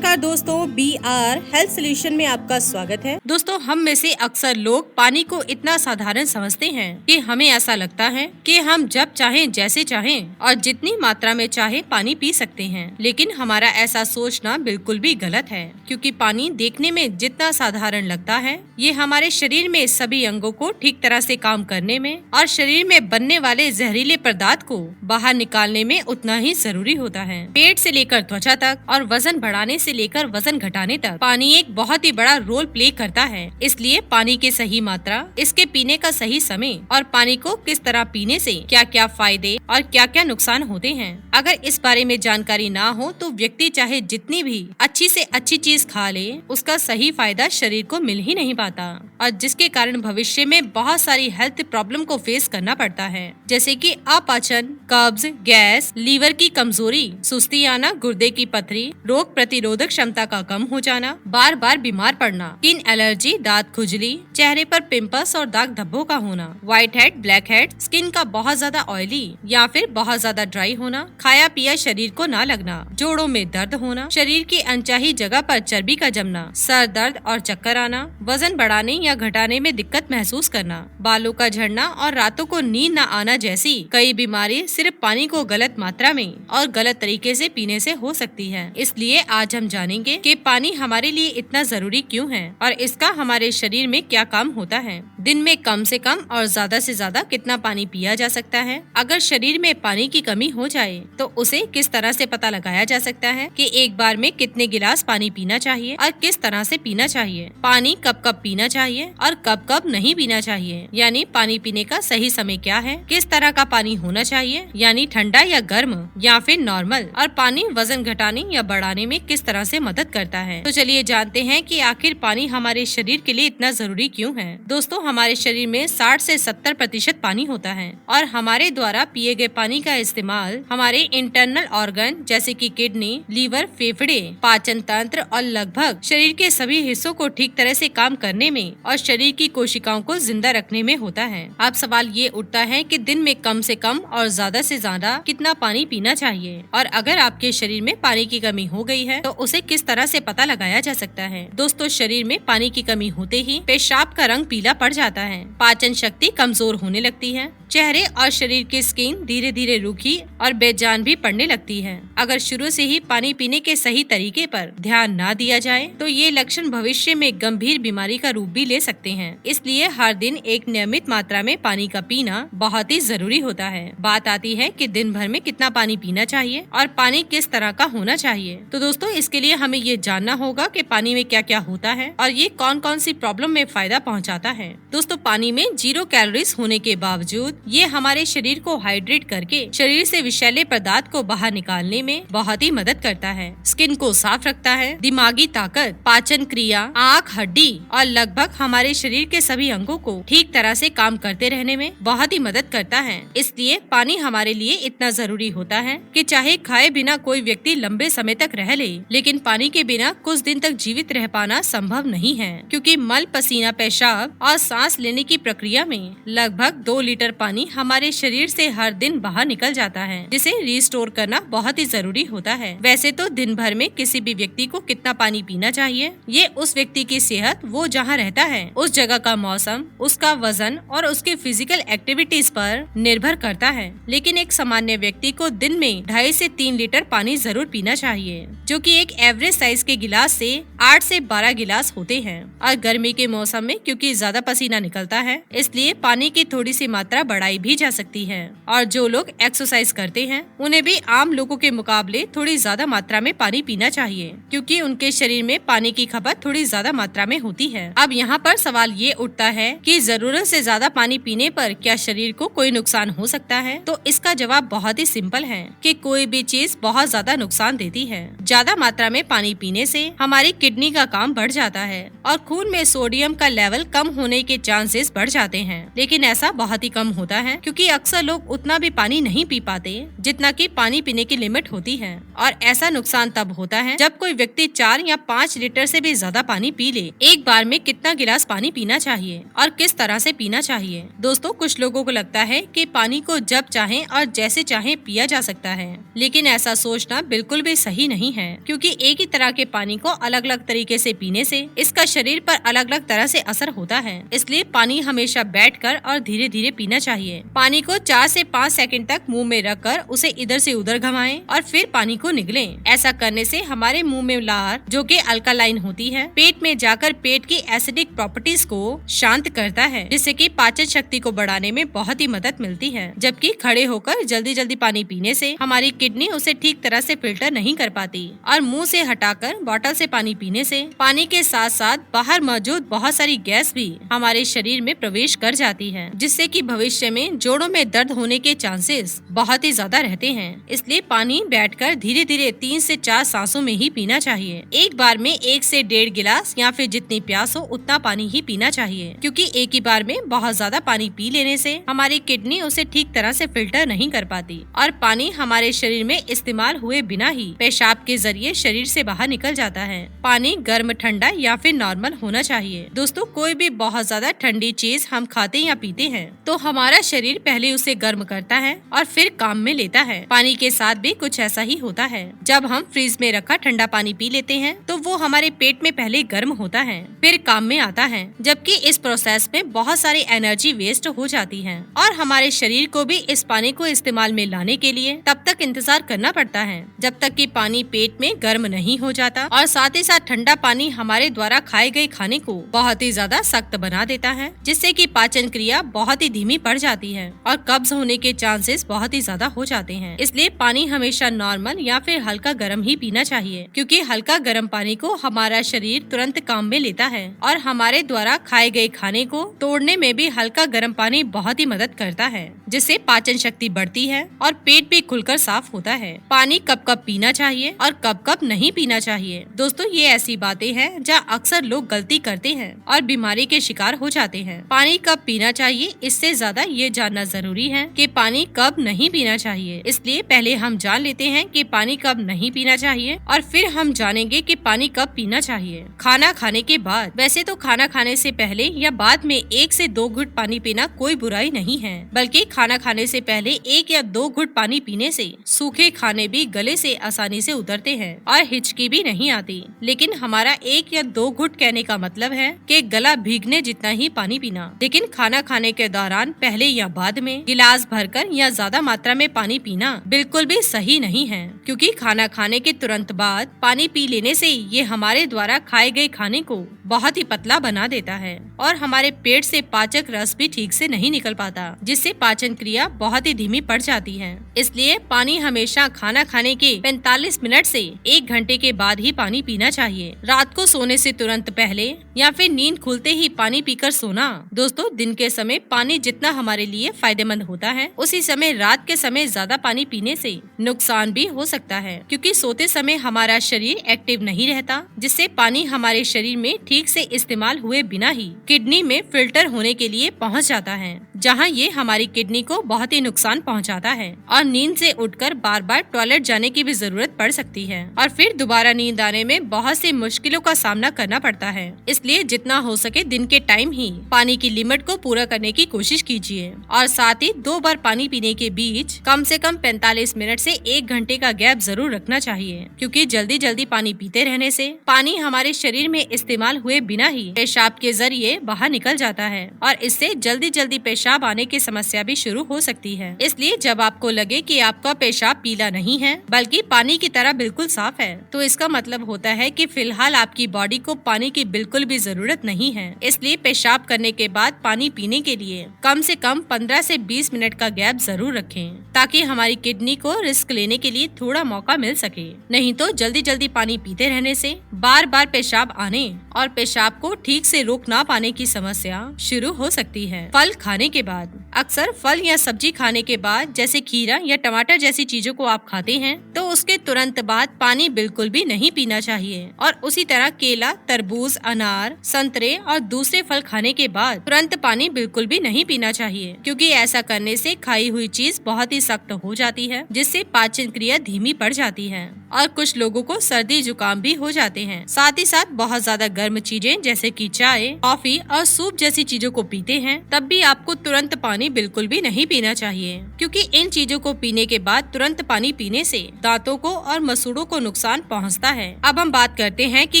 नमस्कार दोस्तों, BR health solution में आपका स्वागत है। दोस्तों, हम में से अक्सर लोग पानी को इतना साधारण समझते हैं कि हमें ऐसा लगता है कि हम जब चाहें, जैसे चाहें और जितनी मात्रा में चाहे पानी पी सकते हैं। लेकिन हमारा ऐसा सोचना बिल्कुल भी गलत है, क्योंकि पानी देखने में जितना साधारण लगता है, ये हमारे शरीर में सभी अंगों को ठीक तरह से काम करने में और शरीर में बनने वाले जहरीले पदार्थ को बाहर निकालने में उतना ही जरूरी होता है। पेट से लेकर त्वचा तक और वजन बढ़ाने से लेकर वजन घटाने तक पानी एक बहुत ही बड़ा रोल प्ले करता है। इसलिए पानी की सही मात्रा, इसके पीने का सही समय और पानी को किस तरह पीने से क्या क्या फायदे और क्या क्या नुकसान होते हैं, अगर इस बारे में जानकारी ना हो तो व्यक्ति चाहे जितनी भी अच्छी से अच्छी चीज खा ले, उसका सही फायदा शरीर को मिल ही नहीं पाता और जिसके कारण भविष्य में बहुत सारी हेल्थ प्रॉब्लम को फेस करना पड़ता है, जैसे कि अपाचन, कब्ज, गैस, लीवर की कमजोरी, सुस्ती आना, गुर्दे की पथरी, रोग प्रतिरोधक क्षमता का कम हो जाना, बार बार बीमार पड़ना, स्किन एलर्जी, दांत खुजली, चेहरे पर पिंपल्स और दाग धब्बों का होना, white head, black head, skin का बहुत ज्यादा ऑयली या फिर बहुत ज्यादा ड्राई होना, खाया पिया शरीर को ना लगना, जोड़ों में दर्द होना, शरीर की अनचाही जगह पर चर्बी का जमना, सर दर्द और चक्कर आना, वजन बढ़ाने या घटाने में दिक्कत महसूस करना, बालों का झड़ना और रातों को नींद न आना जैसी कई बीमारी सिर्फ पानी को गलत मात्रा में और गलत तरीके से पीने से हो सकती है। इसलिए आज हम जानेंगे कि पानी हमारे लिए इतना जरूरी क्यों है और इसका हमारे शरीर में क्या काम होता है। दिन में कम से कम और ज्यादा से ज्यादा कितना पानी पिया जा सकता है। अगर शरीर में पानी की कमी हो जाए तो उसे किस तरह से पता लगाया जा सकता है कि एक बार में कितने गिलास पानी पीना चाहिए और किस तरह से पीना चाहिए। पानी कब कब पीना चाहिए और कब कब नहीं पीना चाहिए, यानी पानी पीने का सही समय क्या है। किस तरह का पानी होना चाहिए, यानी ठंडा या गर्म या फिर नॉर्मल, और पानी वजन घटाने या बढ़ाने में किस तरह से मदद करता है। तो चलिए जानते हैं कि आखिर पानी हमारे शरीर के लिए इतना जरूरी क्यों है। दोस्तों, हमारे शरीर में 60 से 70% पानी होता है और हमारे द्वारा पिए गए पानी का इस्तेमाल हमारे इंटरनल ऑर्गन जैसे कि किडनी, लीवर, फेफड़े, पाचन तंत्र और लगभग शरीर के सभी हिस्सों को ठीक तरह से काम करने में और शरीर की कोशिकाओं को जिंदा रखने में होता है। अब सवाल ये उठता है कि दिन में कम से कम और ज्यादा से ज्यादा कितना पानी पीना चाहिए और अगर आपके शरीर में पानी की कमी हो गई है तो उसे किस तरह से पता लगाया जा सकता है। दोस्तों, शरीर में पानी की कमी होते ही पेशाब का रंग पीला पड़ जाता है, पाचन शक्ति कमजोर होने लगती है, चेहरे और शरीर की स्किन धीरे धीरे रूखी और बेजान भी पड़ने लगती है। अगर शुरू से ही पानी पीने के सही तरीके पर ध्यान ना दिया जाए तो ये लक्षण भविष्य में गंभीर बीमारी का रूप भी ले सकते हैं। इसलिए हर दिन एक नियमित मात्रा में पानी का पीना बहुत ही जरूरी होता है। बात आती है कि दिन भर में कितना पानी पीना चाहिए और पानी किस तरह का होना चाहिए। तो दोस्तों, इसके लिए हमें ये जानना होगा कि पानी में क्या क्या होता है और ये कौन कौन सी प्रॉब्लम में फायदा पहुंचाता है। दोस्तों, पानी में 0 कैलोरीज होने के बावजूद ये हमारे शरीर को हाइड्रेट करके शरीर से विषैले पदार्थ को बाहर निकालने में बहुत ही मदद करता है, स्किन को साफ रखता है, दिमागी ताकत, पाचन क्रिया, आँख, हड्डी और लगभग हमारे शरीर के सभी अंगों को ठीक तरह से काम करते रहने में बहुत ही मदद करता है। इसलिए पानी हमारे लिए इतना जरूरी होता है कि चाहे खाए बिना कोई व्यक्ति लंबे समय तक रह ले, लेकिन पानी के बिना कुछ दिन तक जीवित रह पाना संभव नहीं है, क्योंकि मल, पसीना, पेशाब और सांस लेने की प्रक्रिया में लगभग 2 लीटर पानी हमारे शरीर से हर दिन बाहर निकल जाता है, जिसे रिस्टोर करना बहुत ही जरूरी होता है। वैसे तो दिन भर में किसी भी व्यक्ति को कितना पानी पीना चाहिए, ये उस व्यक्ति की सेहत, वो जहाँ रहता है, उस जगह का मौसम, उसका वजन और उसके फिजिकल एक्टिविटीज पर निर्भर करता है। लेकिन एक सामान्य व्यक्ति को दिन में 2.5 से 3 लीटर पानी जरूर पीना चाहिए, जो कि एक एवरेज साइज के गिलास से 8 से 12 गिलास होते हैं। और गर्मी के मौसम में क्योंकि ज्यादा पसीना निकलता है, इसलिए पानी की थोड़ी सी मात्रा बढ़ाई भी जा सकती है। और जो लोग एक्सरसाइज करते हैं उन्हें भी आम लोगों के मुकाबले थोड़ी ज्यादा मात्रा में पानी पीना चाहिए, क्योंकि उनके शरीर में पानी की खपत थोड़ी ज्यादा मात्रा में होती है। अब यहाँ पर सवाल ये उठता है कि जरूरत से ज्यादा पानी पीने पर क्या शरीर को कोई नुकसान हो सकता है। तो इसका जवाब बहुत ही सिंपल है कि कोई भी चीज बहुत ज्यादा नुकसान देती है। ज्यादा मात्रा में पानी पीने से हमारी किडनी का काम बढ़ जाता है और खून में सोडियम का लेवल कम होने के चांसेस बढ़ जाते हैं। लेकिन ऐसा बहुत ही कम होता है, क्योंकि अक्सर लोग उतना भी पानी नहीं पी पाते जितना कि पानी पीने की लिमिट होती है। और ऐसा नुकसान तब होता है जब जब कोई व्यक्ति 4 या 5 लीटर से भी ज्यादा पानी पी ले, एक बार में कितना गिलास पानी पीना चाहिए और किस तरह से पीना चाहिए। दोस्तों, कुछ लोगों को लगता है कि पानी को जब चाहे और जैसे चाहे पिया जा सकता है, लेकिन ऐसा सोचना बिल्कुल भी सही नहीं है, क्योंकि एक ही तरह के पानी को अलग अलग तरीके से पीने से इसका शरीर पर अलग अलग तरह से असर होता है। इसलिए पानी हमेशा बैठकर और धीरे धीरे पीना चाहिए। पानी को 4 से 5 सेकंड तक मुंह में रखकर उसे इधर से उधर घुमाएं और फिर पानी को निगलें। ऐसा करने से हमारे मुंह में लार, जो कि अल्कालाइन होती है, पेट में जाकर पेट की एसिडिक प्रॉपर्टीज को शांत करता है, जिससे कि पाचन शक्ति को बढ़ाने में बहुत ही मदद मिलती है। जबकि खड़े होकर जल्दी जल्दी पानी पीने से हमारी किडनी उसे ठीक तरह से फिल्टर नहीं कर पाती और मुंह से हटाकर बोतल से पानी पीने से पानी के साथ साथ बाहर मौजूद बहुत सारी गैस भी हमारे शरीर में प्रवेश कर जाती है, जिससे कि भविष्य में जोड़ों में दर्द होने के चांसेस बहुत ही ज्यादा रहते हैं। इसलिए पानी बैठकर धीरे धीरे 3 से 4 सांसों में ही पीना चाहिए। एक बार में 1 से 1.5 गिलास या फिर जितनी प्यास हो उतना पानी ही पीना चाहिए, क्योंकि एक ही बार में बहुत ज्यादा पानी पी लेने से हमारी किडनी उसे ठीक तरह से फिल्टर नहीं कर पाती और पानी हमारे शरीर में इस्तेमाल हुए बिना ही पेशाब के जरिए शरीर से बाहर निकल जाता है। पानी गर्म, ठंडा या फिर नॉर्मल होना चाहिए। दोस्तों, कोई भी बहुत ज्यादा ठंडी चीज हम खाते या पीते हैं तो हमारा शरीर पहले उसे गर्म करता है और फिर काम में लेता है। पानी के साथ भी कुछ ऐसा ही होता है। जब हम फ्रिज में रखा ठंडा पानी पी लेते हैं तो वो हमारे पेट में पहले गर्म होता है, फिर काम में आता है, जबकि इस प्रोसेस में बहुत सारी एनर्जी वेस्ट हो जाती है और हमारे शरीर को भी इस पानी को इस्तेमाल में लाने के लिए तब तक इंतजार करना पड़ता है जब तक कि पानी पेट में गर्म नहीं हो जाता। और साथ ही साथ ठंडा पानी हमारे द्वारा खाए गए खाने को बहुत ही ज्यादा सख्त बना देता है, जिससे कि पाचन क्रिया बहुत ही धीमी पड़ जाती है और कब्ज होने के चांसेस बहुत ही ज्यादा हो जाते हैं। इसलिए पानी हमेशा नॉर्मल या फिर हल्का गर्म ही पीना चाहिए, क्योंकि हल्का गर्म पानी को हमारा शरीर तुरंत काम में लेता है और हमारे द्वारा खाए गए खाने को तोड़ने में भी हल्का गर्म पानी बहुत ही मदद करता है, जिससे पाचन शक्ति बढ़ती है और पेट भी खुलकर साफ होता है। पानी कब कब पीना चाहिए और कब कब नहीं पीना चाहिए। दोस्तों, ये ऐसी बातें हैं जहाँ अक्सर लोग गलती करते हैं और बीमारी के शिकार हो जाते हैं। पानी कब पीना चाहिए, इससे ज्यादा ये जानना जरूरी है कि पानी कब नहीं पीना चाहिए। इसलिए पहले हम जान लेते हैं कि पानी कब नहीं पीना चाहिए और फिर हम जानेंगे कि पानी कब पीना चाहिए। खाना खाने के बाद। वैसे तो खाना खाने से पहले या बाद में 1 से 2 घुट पानी पीना कोई बुराई नहीं है, बल्कि खाना खाने से पहले 1 या 2 घुट पानी पीने से सूखे खाने भी गले से आसानी से उतरते हैं और हिचकी भी नहीं आती। लेकिन हमारा 1 या 2 घुट कहने का मतलब है कि गला भीगने जितना ही पानी पीना। लेकिन खाना खाने के दौरान पहले या बाद में गिलास भरकर या ज्यादा मात्रा में पानी पीना बिल्कुल भी सही नहीं है, क्योंकि खाना खाने के तुरंत बाद पानी पी लेने से ये हमारे द्वारा खाए गए खाने को बहुत ही पतला बना देता है और हमारे पेट से पाचक रस भी ठीक से नहीं निकल पाता, जिससे पाचन क्रिया बहुत ही धीमी पड़ जाती है। इसलिए पानी हमेशा खाना खाने के 45 मिनट से 1 घंटे के बाद ही पानी पीना चाहिए। रात को सोने से तुरंत पहले या फिर नींद खुलते ही पानी पीकर सोना। दोस्तों, दिन के समय पानी जितना हमारे लिए फायदेमंद होता है, उसी समय रात के समय ज्यादा पानी पीने से नुकसान भी हो सकता है, क्योंकि सोते समय हमारा शरीर एक्टिव नहीं रहता, जिससे पानी हमारे शरीर में ठीक से इस्तेमाल हुए बिना ही किडनी में फिल्टर होने के लिए पहुंच जाता है, जहां ये हमारी किडनी को बहुत ही नुकसान पहुंचाता है और नींद से उठकर बार बार टॉयलेट जाने की भी जरूरत पड़ सकती है और फिर दोबारा नींद आने में बहुत सी मुश्किलों का सामना करना पड़ता है। इसलिए जितना हो सके दिन के टाइम ही पानी की लिमिट को पूरा करने की कोशिश कीजिए और साथ ही 2 बार पानी पीने के बीच कम से कम 45 मिनट से 1 घंटे का गैप जरूर रखना चाहिए, क्योंकि जल्दी जल्दी पानी पीते रहने से पानी हमारे शरीर में इस्तेमाल हुए बिना ही पेशाब के जरिए बाहर निकल जाता है और इससे जल्दी जल्दी पेशाब आने की समस्या भी शुरू हो सकती है। इसलिए जब आपको लगे कि आपका पेशाब पीला नहीं है बल्कि पानी की तरह बिल्कुल साफ है, तो इसका मतलब होता है कि फिलहाल आपकी बॉडी को पानी की बिल्कुल भी जरूरत नहीं है। इसलिए पेशाब करने के बाद पानी पीने के लिए कम से कम 15 से 20 मिनट का गैप जरूर रखें, ताकि हमारी किडनी को रिस्क लेने के लिए थोड़ा मौका मिल सके। नहीं तो जल्दी जल्दी पानी पीते रहने से बार बार पेशाब आने और पेशाब को ठीक से रोक ना पाने की समस्या शुरू हो सकती है। फल खाने के बाद। अक्सर फल या सब्जी खाने के बाद जैसे खीरा या टमाटर जैसी चीजों को आप खाते हैं तो उसके तुरंत बाद पानी बिल्कुल भी नहीं पीना चाहिए। और उसी तरह केला, तरबूज, अनार, संतरे और दूसरे फल खाने के बाद तुरंत पानी बिल्कुल भी नहीं पीना चाहिए, क्योंकि ऐसा करने से खाई हुई चीज बहुत ही सख्त हो जाती है, जिससे पाचन क्रिया धीमी पड़ जाती है और कुछ लोगों को सर्दी जुकाम भी हो जाते हैं। साथ ही साथ बहुत ज्यादा गर्म चीजें जैसे कि चाय, कॉफी और सूप जैसी चीजों को पीते हैं तब भी आपको तुरंत पानी बिल्कुल भी नहीं पीना चाहिए, क्योंकि इन चीजों को पीने के बाद तुरंत पानी पीने से दांतों को और मसूड़ों को नुकसान पहुंचता है। अब हम बात करते हैं कि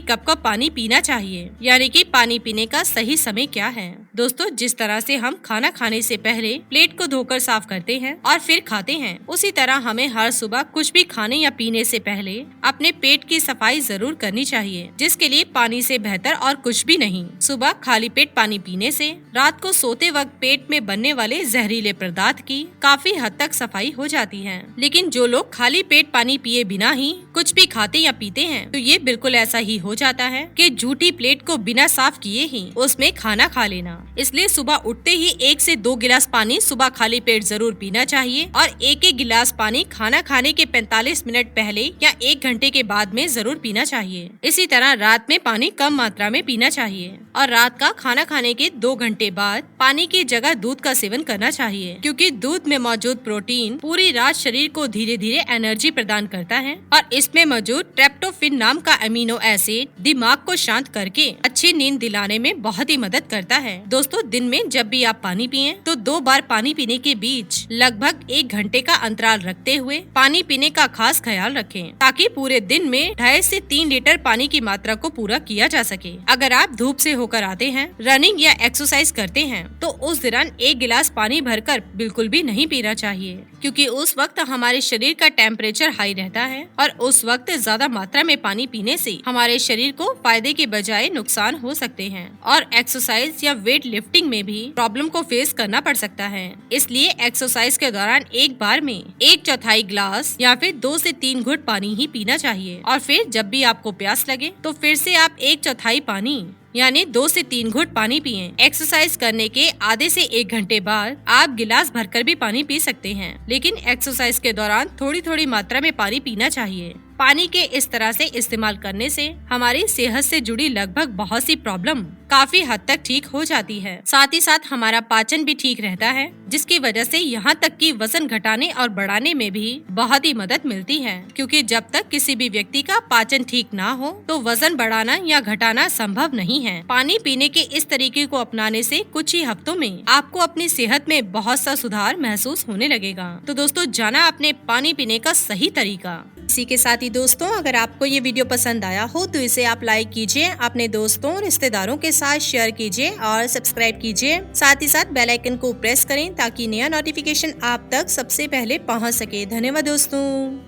कब कब पानी पीना चाहिए, यानी कि पानी पीने का सही समय क्या है। दोस्तों, जिस तरह से हम खाना खाने से पहले प्लेट को धोकर साफ करते हैं और फिर खाते हैं, उसी तरह हमें हर सुबह कुछ भी खाने या पीने से पहले अपने पेट की सफाई जरूर करनी चाहिए, जिसके लिए पानी से बेहतर और कुछ भी नहीं। सुबह खाली पेट पानी पीने से रात को सोते वक्त पेट में बनने वाले जहरीले पदार्थ की काफी हद तक सफाई हो जाती है। लेकिन जो लोग खाली पेट पानी पिए बिना ही कुछ भी खाते या पीते हैं, तो ये बिल्कुल ऐसा ही हो जाता है कि झूठी प्लेट को बिना साफ किए ही उसमें खाना खा लेना। इसलिए सुबह उठते ही 1 से 2 गिलास पानी सुबह खाली पेट जरूर पीना चाहिए और एक गिलास पानी खाना खाने के 45 मिनट पहले या 1 घंटे के बाद में जरूर पीना चाहिए। इसी तरह रात में पानी कम मात्रा में पीना चाहिए और रात का खाना खाने के 2 घंटे बाद पानी की जगह दूध का सेवन करना चाहिए, क्योंकि दूध में मौजूद प्रोटीन पूरी रात शरीर को धीरे धीरे एनर्जी प्रदान करता है और इसमें मौजूद ट्रिप्टोफैन नाम का अमीनो एसिड दिमाग को शांत करके अच्छी नींद दिलाने में बहुत ही मदद करता है। दोस्तों, दिन में जब भी आप पानी पिएं तो 2 बार पानी पीने के बीच लगभग 1 घंटे का अंतराल रखते हुए पानी पीने का खास ख्याल रखें, ताकि पूरे दिन में 2.5 से 3 लीटर पानी की मात्रा को पूरा किया जा सके। अगर आप धूप से होकर आते हैं, रनिंग या एक्सरसाइज करते हैं, तो उस दौरान 1 गिलास पानी भरकर बिल्कुल भी नहीं पीना चाहिए, क्योंकि उस वक्त हमारे शरीर का टेम्परेचर हाई रहता है और उस वक्त ज्यादा मात्रा में पानी पीने से हमारे शरीर को फायदे के बजाय नुकसान हो सकते हैं और एक्सरसाइज या वेट लिफ्टिंग में भी प्रॉब्लम को फेस करना पड़ सकता है। इसलिए एक्सरसाइज के दौरान एक बार में 1/4 गिलास या फिर 2 से 3 घुट पानी ही पीना चाहिए और फिर जब भी आपको प्यास लगे तो फिर से आप 1/4 पानी यानी 2 से 3 घुट पानी पिएं। एक्सरसाइज करने के आधे से 1 घंटे बाद आप गिलास भरकर भी पानी पी सकते हैं, लेकिन एक्सरसाइज के दौरान थोड़ी थोड़ी मात्रा में पानी पीना चाहिए। पानी के इस तरह से इस्तेमाल करने से हमारी सेहत से जुड़ी लगभग बहुत सी प्रॉब्लम काफी हद तक ठीक हो जाती है। साथ ही साथ हमारा पाचन भी ठीक रहता है, जिसकी वजह से यहाँ तक कि वजन घटाने और बढ़ाने में भी बहुत ही मदद मिलती है, क्योंकि जब तक किसी भी व्यक्ति का पाचन ठीक ना हो तो वजन बढ़ाना या घटाना संभव नहीं है। पानी पीने के इस तरीके को अपनाने से कुछ ही हफ्तों में आपको अपनी सेहत में बहुत सा सुधार महसूस होने लगेगा। तो दोस्तों, जाना अपने पानी पीने का सही तरीका। इसी के साथ ही दोस्तों, अगर आपको ये वीडियो पसंद आया हो तो इसे आप लाइक कीजिए, अपने दोस्तों और रिश्तेदारों के साथ शेयर कीजिए और सब्सक्राइब कीजिए। साथ ही साथ बेल आइकन को प्रेस करें ताकि नया नोटिफिकेशन आप तक सबसे पहले पहुंच सके। धन्यवाद दोस्तों।